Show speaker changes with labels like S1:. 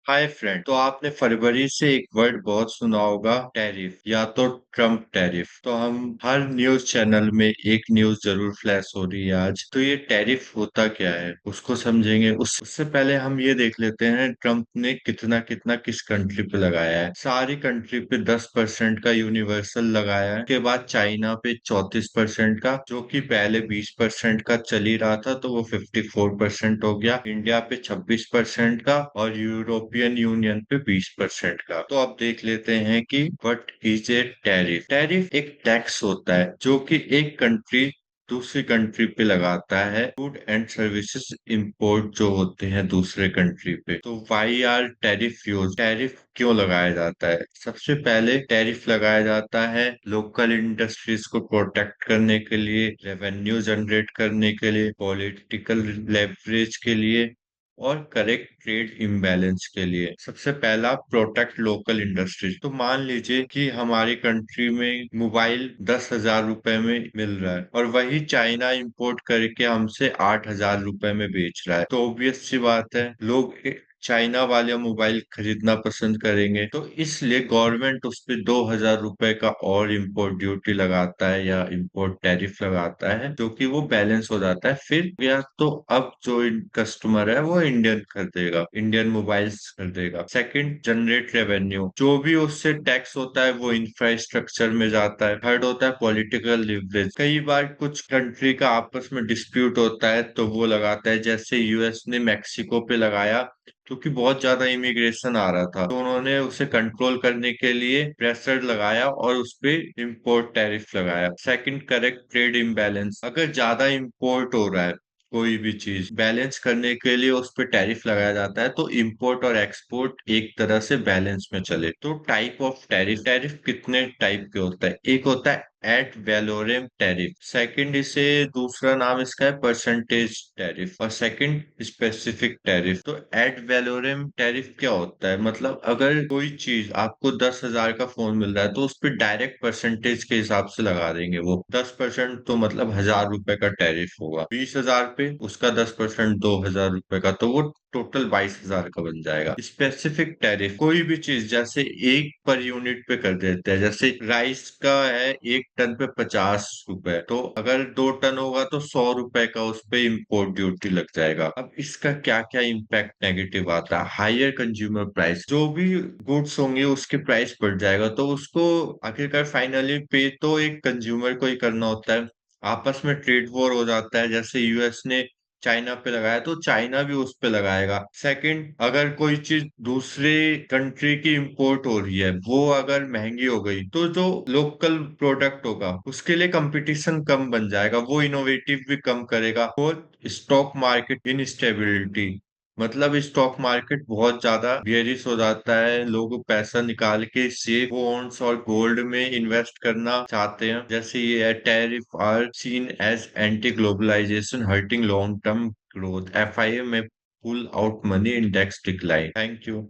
S1: Hi friend. तो आपने फरवरी से एक वर्ड बहुत सुना होगा, टैरिफ या तो ट्रम्प टैरिफ। तो हम हर न्यूज चैनल में एक न्यूज जरूर फ्लैश हो रही है आज। तो ये टैरिफ होता क्या है उसको समझेंगे। उससे पहले हम ये देख लेते हैं ट्रम्प ने कितना कितना किस कंट्री पे लगाया है। सारी कंट्री पे 10% का यूनिवर्सल लगाया है। उसके बाद चाइना पे 34% का, जो कि पहले 20% का चल ही रहा था, तो वो 54% हो गया। इंडिया पे 26% का और यूरोपियन यूनियन पे 20% का। तो अब देख लेते हैं कि what is a tariff. Tariff एक टैक्स होता है जो कि एक कंट्री दूसरी कंट्री पे लगाता है। गुड एंड सर्विसेज इंपोर्ट जो होते हैं दूसरे कंट्री पे। तो why are tariff use, tariff क्यों लगाया जाता है? सबसे पहले टैरिफ लगाया जाता है लोकल इंडस्ट्रीज को प्रोटेक्ट करने के लिए, रेवेन्यू जनरेट करने के लिए, पॉलिटिकल लेवरेज के लिए और करेक्ट ट्रेड इम्बैलेंस के लिए। सबसे पहला, प्रोटेक्ट लोकल इंडस्ट्रीज। तो मान लीजिए कि हमारी कंट्री में मोबाइल 10,000 रुपए में मिल रहा है और वही चाइना इंपोर्ट करके हमसे 8,000 रुपए में बेच रहा है। तो ऑब्वियस सी बात है, लोग चाइना वाले मोबाइल खरीदना पसंद करेंगे। तो इसलिए गवर्नमेंट उस पे 2,000 रुपए का और इम्पोर्ट ड्यूटी लगाता है या इम्पोर्ट टैरिफ लगाता है, जो कि वो बैलेंस हो जाता है। फिर या तो अब जो कस्टमर है वो इंडियन खरीदेगा, इंडियन मोबाइल्स खरीदेगा। Second, generate revenue. जो भी उससे टैक्स होता है वो इंफ्रास्ट्रक्चर में जाता है। थर्ड होता है पॉलिटिकल लिवरेज। कई बार कुछ कंट्री का आपस में डिस्प्यूट होता है तो वो लगाता है, जैसे यूएस ने मैक्सिको पे लगाया क्योंकि बहुत ज्यादा इमिग्रेशन आ रहा था। तो उन्होंने उसे कंट्रोल करने के लिए प्रेशर लगाया और उस पे इम्पोर्ट टैरिफ लगाया। Second, correct trade imbalance. अगर ज्यादा इम्पोर्ट हो रहा है कोई भी चीज, बैलेंस करने के लिए उस पे टैरिफ लगाया जाता है, तो इंपोर्ट और एक्सपोर्ट एक तरह से बैलेंस में चले। तो टाइप ऑफ टैरिफ, टैरिफ कितने टाइप के होता है? एक होता है एड वैलोरम टैरिफ। सेकंड, इसे दूसरा नाम इसका है परसेंटेज टैरिफ। और सेकंड, स्पेसिफिक टैरिफ। तो एड वैलोरम टैरिफ क्या होता है? मतलब अगर कोई चीज आपको 10,000 का फोन मिल रहा है तो उस पर डायरेक्ट परसेंटेज के हिसाब से लगा देंगे। वो 10%, तो मतलब 1,000 रुपए का टैरिफ होगा। 20,000 पे उसका 10%, 2,000 रुपए का, तो वो टोटल 22,000 का बन जाएगा। स्पेसिफिक टैरिफ, कोई भी चीज जैसे एक पर यूनिट पे कर देते हैं। जैसे राइस का है, 1 टन पे 50 रुपए, तो अगर 2 टन होगा तो 100 रुपए का उस पे इम्पोर्ट ड्यूटी लग जाएगा। अब इसका क्या क्या इम्पैक्ट नेगेटिव आता है? हायर कंज्यूमर प्राइस, जो भी गुड्स होंगे उसके प्राइस बढ़ जाएगा, तो उसको आखिरकार फाइनली पे तो एक कंज्यूमर को ही करना होता है। आपस में ट्रेड वॉर हो जाता है, जैसे यूएस ने चाइना पे लगाया तो चाइना भी उस पे लगाएगा। सेकंड, अगर कोई चीज दूसरे कंट्री की इंपोर्ट हो रही है, वो अगर महंगी हो गई तो जो लोकल प्रोडक्ट होगा उसके लिए कंपटीशन कम बन जाएगा, वो इनोवेटिव भी कम करेगा। Fourth, stock market instability. मतलब स्टॉक मार्केट बहुत ज्यादा बेयरिश हो जाता है, लोग पैसा निकाल के सेफ बॉन्ड्स और गोल्ड में इन्वेस्ट करना चाहते हैं। जैसे ये tariff are seen as anti globalization hurting long term growth. FIA में pull out money index decline. Thank you.